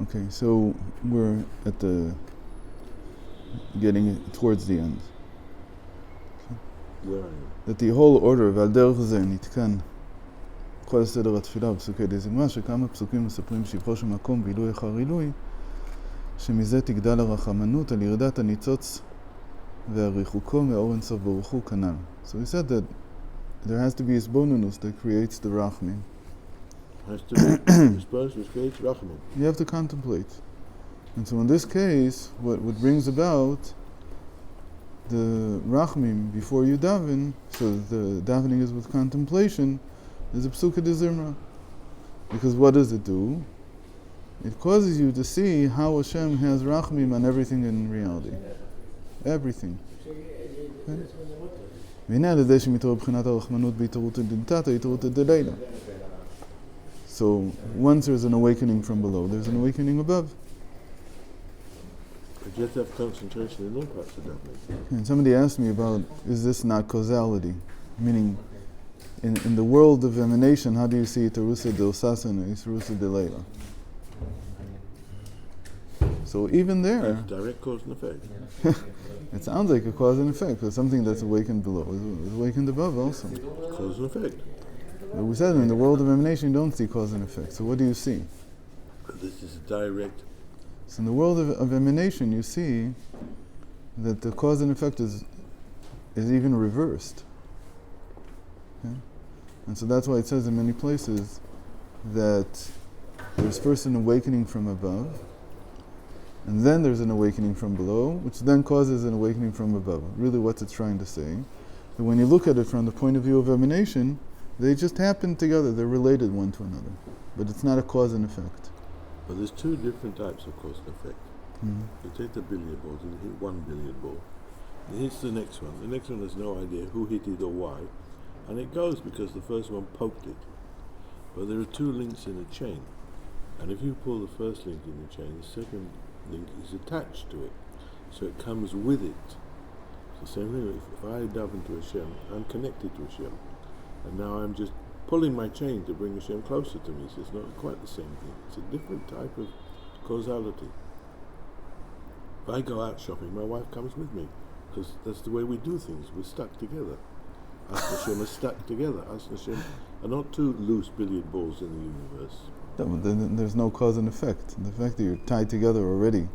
Okay, so we're at getting towards the end. Where are you? That the whole order ועל דרך זה נתקן כל סדר התפילה בפסוקי דזמרה, שכמה פסוקים מספרים שבחו של מקום ועילוי אחר עילוי, שמזה תגדל הרחמנות על ירדת הניצוץ והריחוקו מאור אינסוף ברוך הוא כנ"ל. So he said that there has to be isbonenus that creates the rachmim. Has to be disposed which creates rachman. You have to contemplate. And so in this case, what brings about the rachmim before you daven, so that the davening is with contemplation, is a psuka de zimra. Because what does it do? It causes you to see how Hashem has rachmim on everything in reality. Everything. והנה על ידי שמתעורר בחינת הרחמנות בהתעוררות דלתתא, התעוררות דלילה. So once there's an awakening from below, there's an awakening above. But you have to have concentration in all parts of that. And somebody asked me about, is this not causality? Meaning, in the world of emanation, how do you see Terusa del Sasana, Terusa de Leila? So even there, direct cause and effect. it sounds like a cause and effect, but something that's awakened below is awakened above also. Cause and effect. But we said in the world of emanation, you don't see cause and effect. So what do you see? This is direct. So in the world of emanation, you see that the cause and effect is even reversed. Okay? And so that's why it says in many places that there's first an awakening from above, and then there's an awakening from below, which then causes an awakening from above. Really what it's trying to say, that when you look at it from the point of view of emanation, they just happen together, they're related one to another. But it's not a cause and effect. But there's two different types of cause and effect. Mm-hmm. You take the billiard balls and you hit one billiard ball. It hits the next one. The next one has no idea who hit it or why. And it goes because the first one poked it. But there are two links in a chain. And if you pull the first link in the chain, the second link is attached to it. So it comes with it. It's the same thing. If I dive into Hashem, I'm connected to Hashem. And now I'm just pulling my chain to bring Hashem closer to me. So it's not quite the same thing. It's a different type of causality. If I go out shopping, my wife comes with me. Because that's the way we do things. We're stuck together. Us and Hashem are stuck together. Us and Hashem are not two loose billiard balls in the universe. No, but then there's no cause and effect. The fact that you're tied together already,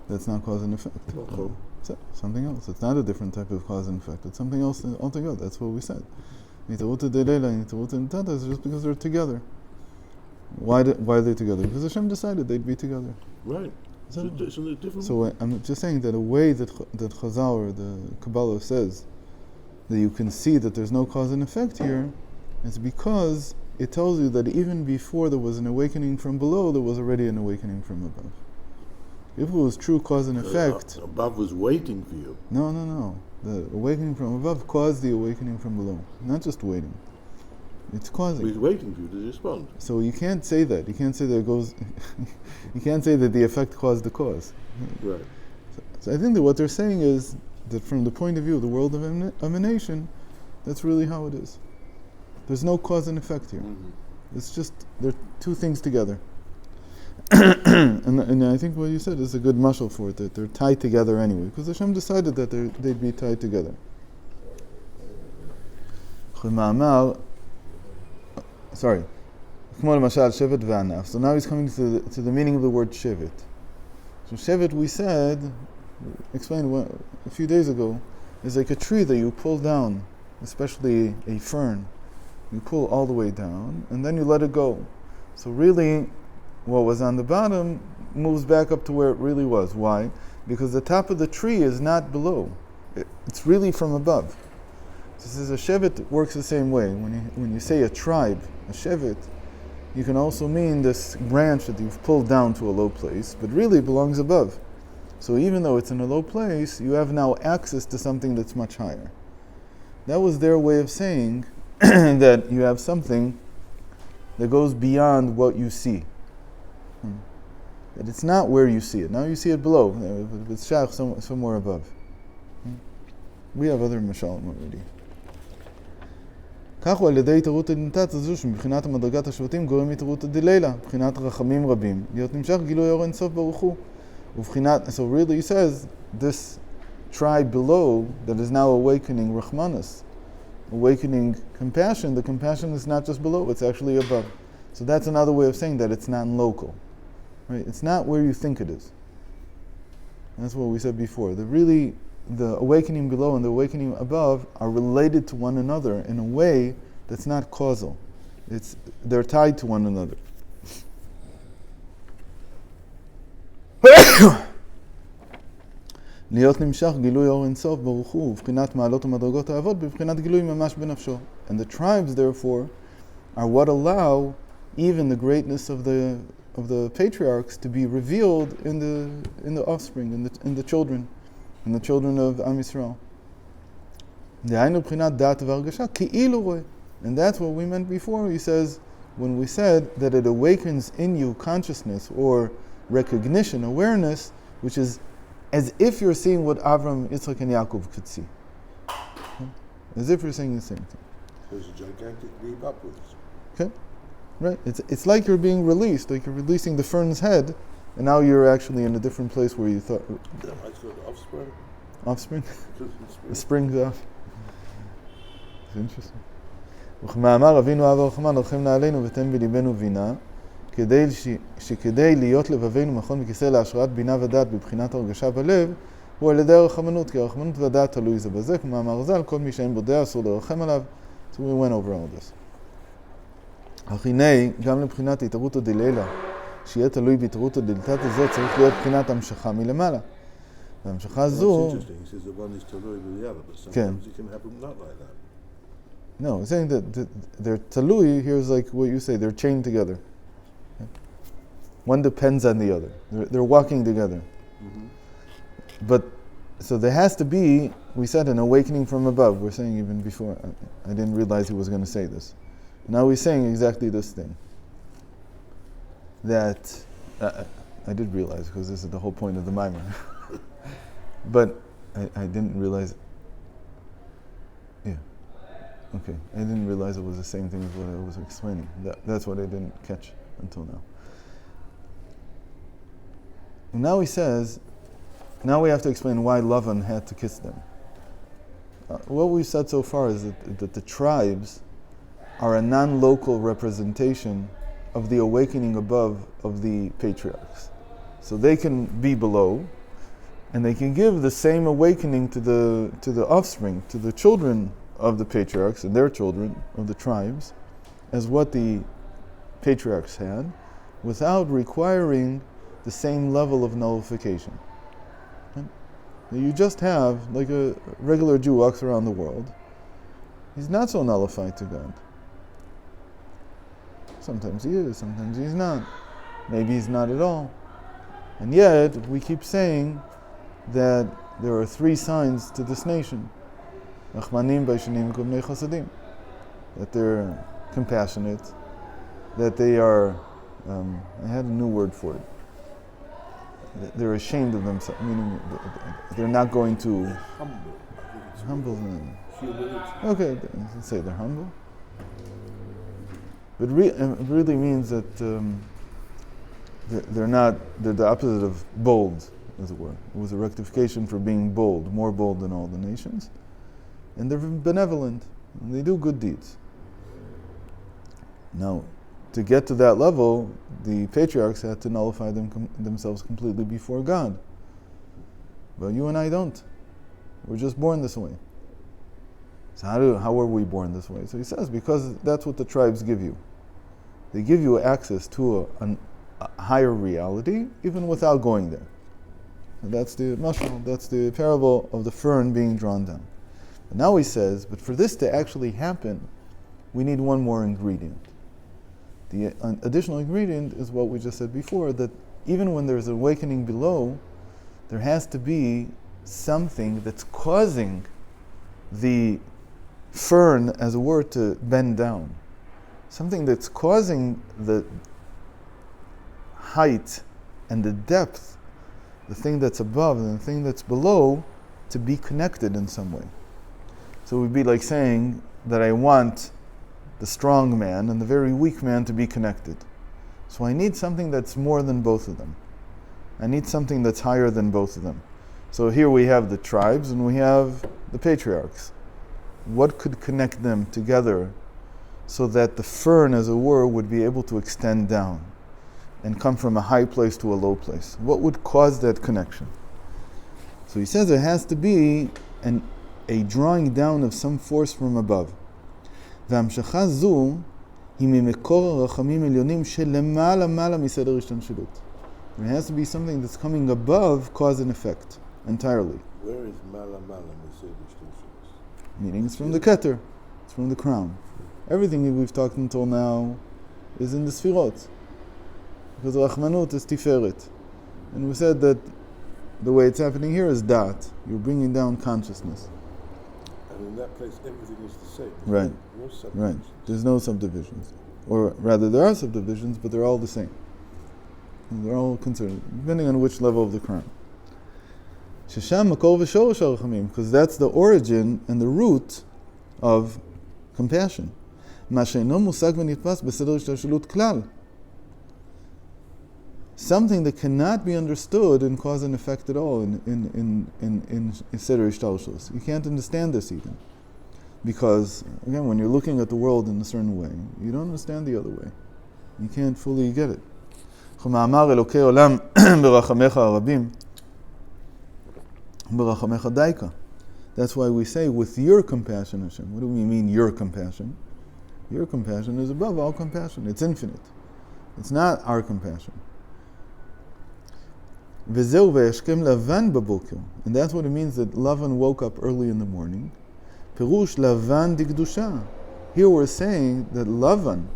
that's not cause and effect. So something else. It's not a different type of cause and effect. It's something else altogether. That's what we said. Nitaruta de Leila and Nitaruta Nitata is just because they're together. Why are they together? Because Hashem decided they'd be together. Right. So different. So I'm just saying that a way that Chazal or the Kabbalah says that you can see that there's no cause and effect here is because it tells you that even before there was an awakening from below, there was already an awakening from above. If it was true cause and effect... above was waiting for you. No. The awakening from above caused the awakening from below. Not just waiting. It's causing. He's waiting for you to respond. So you can't say that. You can't say that it goes... you can't say that the effect caused the cause. Right. So I think that what they're saying is that from the point of view of the world of emanation, that's really how it is. There's no cause and effect here. Mm-hmm. It's just, they're two things together. and I think what you said is a good mashal for it, that they're tied together anyway, because Hashem decided that they'd be tied together. So now he's coming to the meaning of the word shevet. So shevet, we said, explained a few days ago, is like a tree that you pull down, especially a fern. You pull all the way down, and then you let it go. So really, what was on the bottom moves back up to where it really was. Why? Because the top of the tree is not below. It's really from above. So this is a shevet works the same way. When you say a tribe, a shevet, you can also mean this branch that you've pulled down to a low place, but really belongs above. So even though it's in a low place, you have now access to something that's much higher. That was their way of saying that you have something that goes beyond what you see. That it's not where you see it. Now you see it below. It's shach somewhere above. We have other mashalim already. כך הוא על ידי התערות הדינתת הזו שמבחינת המדרגת השבטים גורם התערות הדלילה, מבחינת רחמים רבים, להיות נמשך גילוי אור אינסוף ברוך הוא. ובחינת, so really he says, this tribe below that is now awakening Rahmanas, awakening compassion, the compassion is not just below, it's actually above. So that's another way of saying that it's non-local. Right? It's not where you think it is. That's what we said before. The awakening below and the awakening above are related to one another in a way that's not causal. They're tied to one another. להיות נמשך גילוי אור אינסוף ברוך הוא ובחינת מעלות ומדרגות האבות בבחינת גילוי ממש בנפשו. And the tribes therefore are what allow even the greatness of the patriarchs to be revealed in the offspring, in the children of Am Yisrael. דהיינו בחינת דעת והרגשה כאילו רואה. And that's what we meant before. He says, when we said that it awakens in you consciousness or recognition, awareness, which is as if you're seeing what Avram, Yitzchak, and Yaakov could see. As if you're saying the same thing. There's a gigantic leap upwards. Okay? Right? It's like you're being released, like you're releasing the fern's head, and now you're actually in a different place where you thought... Yeah, I thought offspring. Offspring? The spring's off. It's interesting. וכמאמר אבינו אב הרחמן הלכם נעלינו ותן בליבנו בינה שכדי להיות לבבינו מכון וכיסא להשראת בינה ודעת בבחינת הרגשה בלב הוא על ידי הרחמנות כי הרחמנות ודעת תלוי זה בזה כמאמר ז"ל כל מי שאין בו דעה אסור לרחם עליו. So we went over all this. אך הנה גם לבחינת התערותא דלילה שיהיה תלוי בהתערותא דלתתא הזאת צריך להיות בחינת המשכה מלמעלה. והמשכה הזו... It's interesting, he says that one is תלוי with the other, but sometimes it can happen not like that. No, he's saying that they're talui, here's like what you say, they're chained together. Okay? One depends on the other. They're walking together. Mm-hmm. But, so there has to be, we said, an awakening from above. We're saying even before, I didn't realize he was going to say this. Now he's saying exactly this thing. That, I did realize, because this is the whole point of the mimer. But I didn't realize, okay, I didn't realize it was the same thing as what I was explaining. That's what I didn't catch until now. And now he says, now we have to explain why Lavan had to kiss them. What we've said so far is that the tribes are a non-local representation of the awakening above of the patriarchs. So they can be below, and they can give the same awakening to the offspring, to the children of the patriarchs and their children of the tribes as what the patriarchs had without requiring the same level of nullification. Right? You just have, like a regular Jew walks around the world, he's not so nullified to God. Sometimes he is, sometimes he's not. Maybe he's not at all. And yet, we keep saying that there are three signs to this nation. That they're compassionate, that they are, I had a new word for it. They're ashamed of themselves, meaning they're not going to... Humble. Humility. Okay, let's say they're humble. But it really means that they're the opposite of bold, as it were. It was a rectification for being bold, more bold than all the nations. And they're benevolent, and they do good deeds. Now, to get to that level, the patriarchs had to nullify themselves completely before God. But you and I don't. We're just born this way. So how were we born this way? So he says, because that's what the tribes give you. They give you access to a higher reality, even without going there. And that's the mashal, that's the parable of the fern being drawn down. But now he says, but for this to actually happen, we need one more ingredient. The additional ingredient is what we just said before, that even when there's awakening below, there has to be something that's causing the fern, as it were, to bend down. Something that's causing the height and the depth, the thing that's above and the thing that's below, to be connected in some way. So it would be like saying that I want the strong man and the very weak man to be connected. So I need something that's more than both of them. I need something that's higher than both of them. So here we have the tribes and we have the patriarchs. What could connect them together so that the fern, as it were, would be able to extend down and come from a high place to a low place? What would cause that connection? So he says there has to be a drawing down of some force from above. והמשכה זו היא ממקור הרחמים עליונים שלמעלה מעלה מסדר השתלשלות. There has to be something that's coming above cause and effect entirely. Where is mala mala meseder ishtalshelut? Meaning it's from the keter, it's from the crown. Everything that we've talked until now is in the sfirot. Because Rachmanut is Tiferet. And we said that the way it's happening here is dat. You're bringing down consciousness. And in that place, everything is the same. Right. No subdivisions. Right. There's no subdivisions. Or rather, there are subdivisions, but they're all the same. And they're all concerned, depending on which level of the crown. Shesham makor v'shorosh harachamim, because that's the origin and the root of compassion. Ma she'eino musag v'nitpas b'seder ishtalshelut klal. Something that cannot be understood in cause and effect at all in Seder Ishtalshelut. You can't understand this even. Because, again, when you're looking at the world in a certain way, you don't understand the other way. You can't fully get it. Ch'ma'amar Elokei Olam b'rachamecha harabim b'rachamecha daika. That's why we say, with your compassion, Hashem. What do we mean, your compassion? Your compassion is above all compassion. It's infinite. It's not our compassion. And that's what it means that Lavan woke up early in the morning. Perush Lavan Digdusha. Here we're saying that Lavan,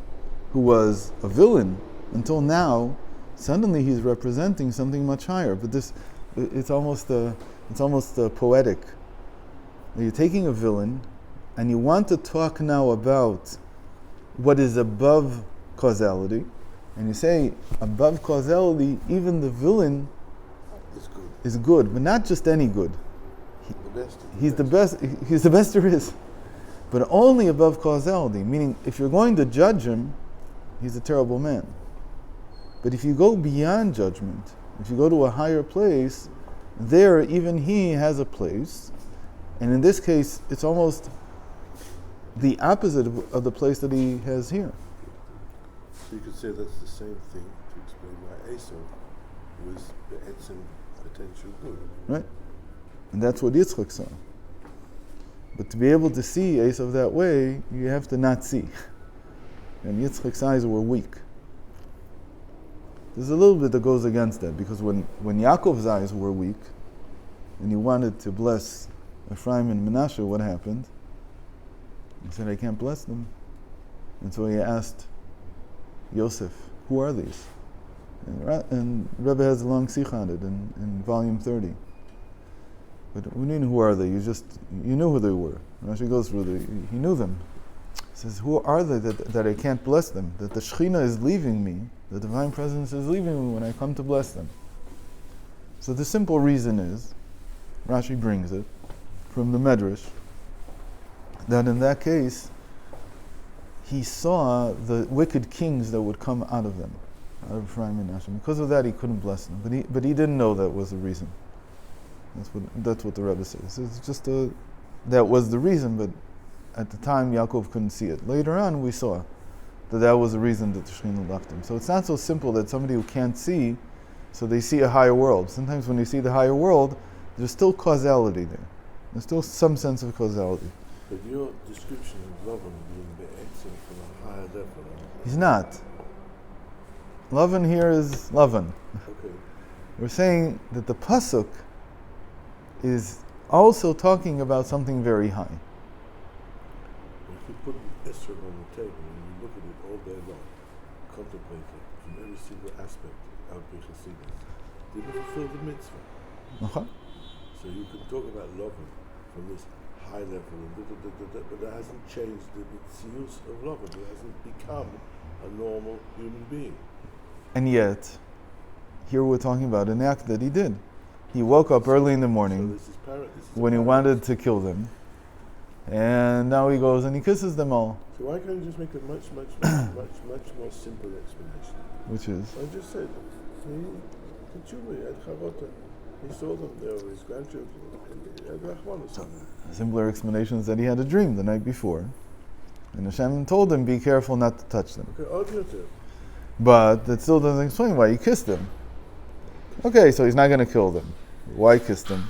who was a villain until now, suddenly he's representing something much higher. But this, it's almost poetic. You're taking a villain, and you want to talk now about what is above causality, and you say above causality, even the villain is good, but not just any good. He's the best there is. But only above causality, meaning if you're going to judge him, he's a terrible man. But if you go beyond judgment, if you go to a higher place, there even he has a place. And in this case, it's almost the opposite of the place that he has here. So you could say that's the same thing to explain why Esau was the etzem potential good. Right. And that's what Yitzchak saw. But to be able to see Esau that way, you have to not see. And Yitzchak's eyes were weak. There's a little bit that goes against that, because when Yaakov's eyes were weak, and he wanted to bless Ephraim and Menashe, what happened? He said, I can't bless them. And so he asked Yosef, who are these? And Rebbe has a long sikha on it in volume 30. But what do you mean, who are they? You knew who they were. Rashi goes through he knew them. He says, who are they that I can't bless them? That the Shekhinah is leaving me, the Divine Presence is leaving me when I come to bless them. So the simple reason is, Rashi brings it from the Medrash, that in that case, he saw the wicked kings that would come out of them, out of Ephraim and Menashe. Because of that, he couldn't bless them. But he didn't know that was the reason. That's what the Rebbe says. It's just that was the reason, but at the time, Yaakov couldn't see it. Later on, we saw that was the reason that the Shekhinah left him. So it's not so simple that somebody who can't see, so they see a higher world. Sometimes when they see the higher world, there's still causality there. There's still some sense of causality. But your description of Lavan being the etzem from a higher level. He's not. Lavan here is Lavan. Okay. We're saying that the pasuk is also talking about something very high. If you put Esther on the table and you look at it all day long, contemplate it from every single aspect of Bechasidas, did it fulfill the mitzvah? Okay. So you can talk about Lavan from this high level, but that hasn't changed the use of Lavan. It hasn't become a normal human being. And yet, here we're talking about an act that he did. He woke up early in the morning So this is when he wanted to kill them. And now he goes and he kisses them all. So why can't you just make a much more simple explanation? Which is? I just said, he saw them there with his grandchildren. A simpler explanation is that he had a dream the night before. And Hashem told him, be careful not to touch them. Okay, but that still doesn't explain why he kissed them. Okay, so he's not going to kill them. Why kiss them?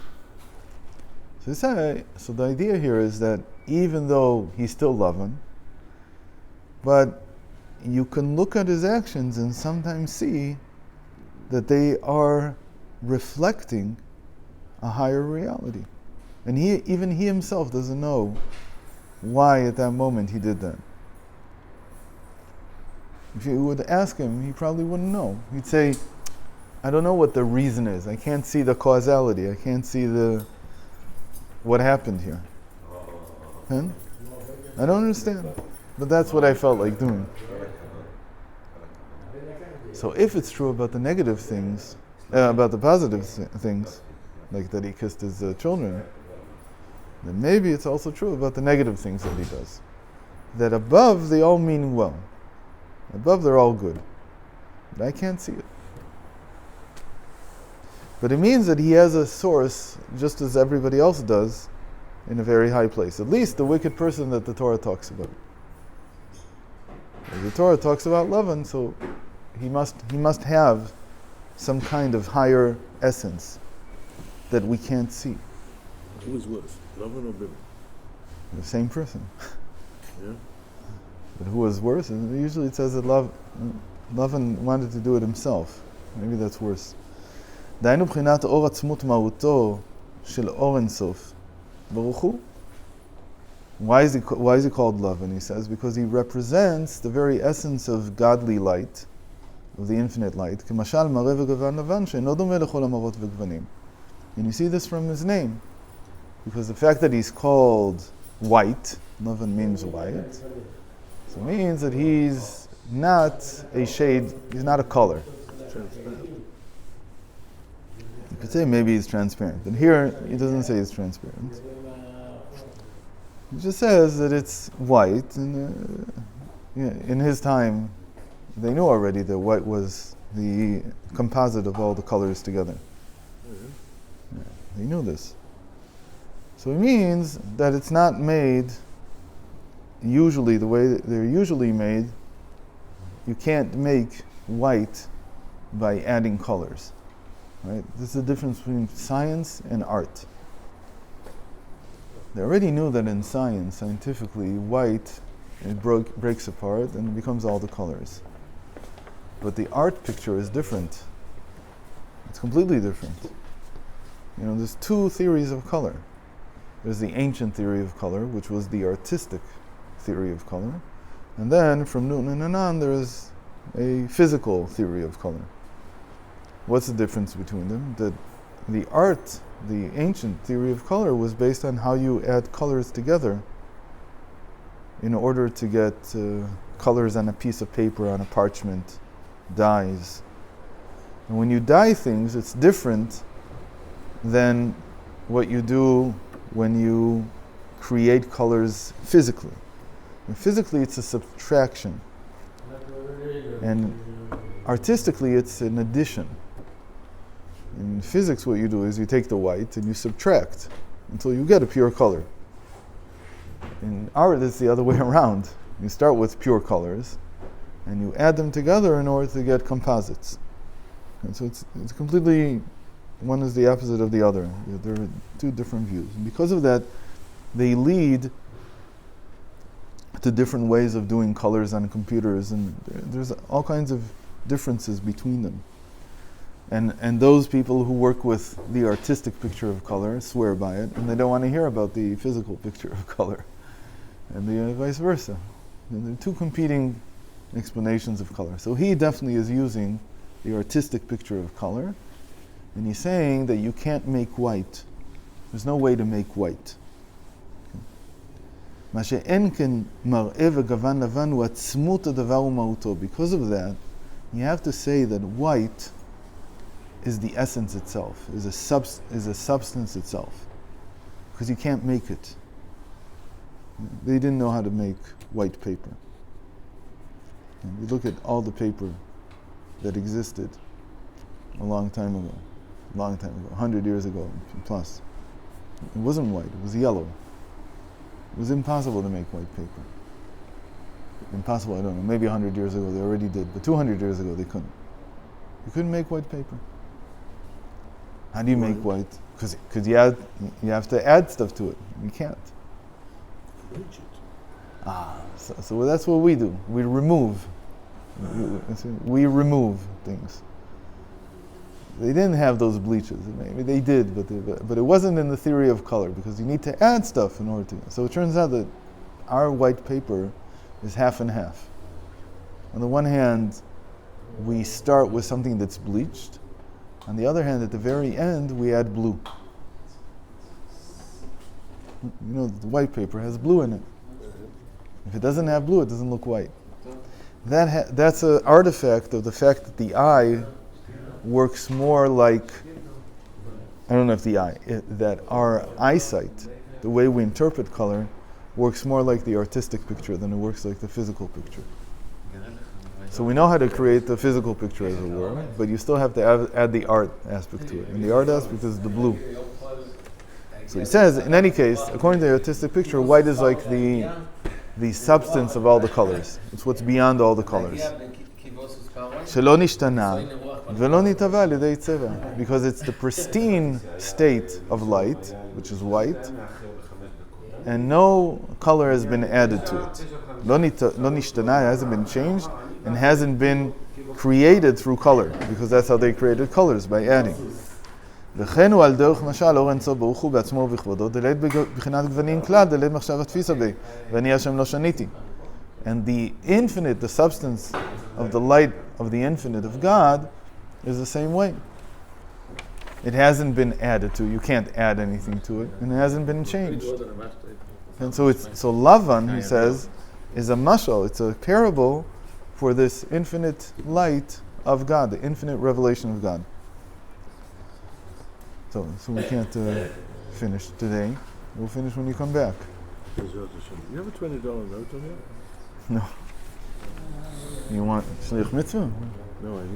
So the idea here is that even though he's still loving, but you can look at his actions and sometimes see that they are reflecting a higher reality. And even he himself doesn't know why at that moment he did that. If you would ask him, he probably wouldn't know. He'd say, I don't know what the reason is. I can't see the causality. I can't see what happened here. Huh? I don't understand. But that's what I felt like doing. So if it's true about the negative things, about the positive things, like that he kissed his children, then maybe it's also true about the negative things that he does. That above they all mean well. Above they're all good. But I can't see it. But it means that he has a source, just as everybody else does, in a very high place. At least the wicked person that the Torah talks about. The Torah talks about Lavan, so he must have some kind of higher essence that we can't see. Who is worse, Lavan or Bilam? The same person. Yeah. But who was worse? And usually it says that Lavan wanted to do it himself. Maybe that's worse. דהיינו בחינת אור עצמות מהותו של אור אינסוף ברוך הוא. Why is he called Lavan? He says because he represents the very essence of godly light, of the infinite light. כמשל מראה וגוון לבן שאינו דומה לכל המראות וגוונים. And you see this from his name, because the fact that he's called white, Lavan means white, so it means that he's not a shade, he's not a color. You could say maybe he's transparent, but here he doesn't say he's transparent. He just says that it's white, and in his time, they knew already that white was the composite of all the colors together. Yeah, they knew this. So it means that it's not made usually the way that they're usually made. You can't make white by adding colors. Right? This is the difference between science and art. They already knew that in science, scientifically, white, it breaks apart and it becomes all the colors. But the art picture is different. It's completely different. There's two theories of color. There's the ancient theory of color, which was the artistic theory of color. And then, from Newton and on, there is a physical theory of color. What's the difference between them? That the art, the ancient theory of color, was based on how you add colors together in order to get colors on a piece of paper, on a parchment, dyes. And when you dye things, it's different than what you do when you create colors physically. And physically, it's a subtraction. And artistically, it's an addition. In physics, what you do is you take the white and you subtract until you get a pure color. In art, it's the other way around. You start with pure colors and you add them together in order to get composites. And so it's completely, one is the opposite of the other. There are two different views. And because of that, they lead to different ways of doing colors on computers, and there's all kinds of differences between them. And those people who work with the artistic picture of color swear by it, and they don't want to hear about the physical picture of color, and the vice versa. And there are two competing explanations of color. So he definitely is using the artistic picture of color, and he's saying that you can't make white. There's no way to make white. Because of that, you have to say that white is the essence itself, is a substance itself, because you can't make it. They didn't know how to make white paper. And you look at all the paper that existed a long time ago, 100 years ago plus. It wasn't white, it was yellow. It was impossible to make white paper. Impossible, I don't know, maybe 100 years ago they already did, but 200 years ago they couldn't. You couldn't make white paper. How do you make white? Because you have to add stuff to it. You can't. So that's what we do. We remove. We remove things. They didn't have those bleaches. Maybe they did, but it wasn't in the theory of color because you need to add stuff in order to. So it turns out that our white paper is half and half. On the one hand, we start with something that's bleached. On the other hand, at the very end, we add blue. You know, the white paper has blue in it. If it doesn't have blue, it doesn't look white. That's an artifact of the fact that the eye works more like, I don't know if that our eyesight, the way we interpret color, works more like the artistic picture than it works like the physical picture. So we know how to create the physical picture, as it were, but you still have to add the art aspect to it. And the art aspect is the blue. So he says, in any case, according to the artistic picture, white is like the substance of all the colors. It's what's beyond all the colors. Because it's the pristine state of light, which is white, and no color has been added to it. Lo nishtana hasn't been changed and hasn't been created through color, because that's how they created colors, by adding. וכן הוא על דרך משל אור אינסוף ברוך הוא בעצמו ובכבודו דלת בחינת גוונים כלל דלת מחשב התפיסה בי ואני השם לא שניתי. And the infinite, the substance of the light of the infinite of God is the same way. It hasn't been added to. You can't add anything to it, and it hasn't been changed. And so Lavan, he says, is a mashal. It's a parable for this infinite light of God, the infinite revelation of God. So we can't finish today. We'll finish when you come back. You have a $20 note on it? No. You want shliach mitzvah? No, I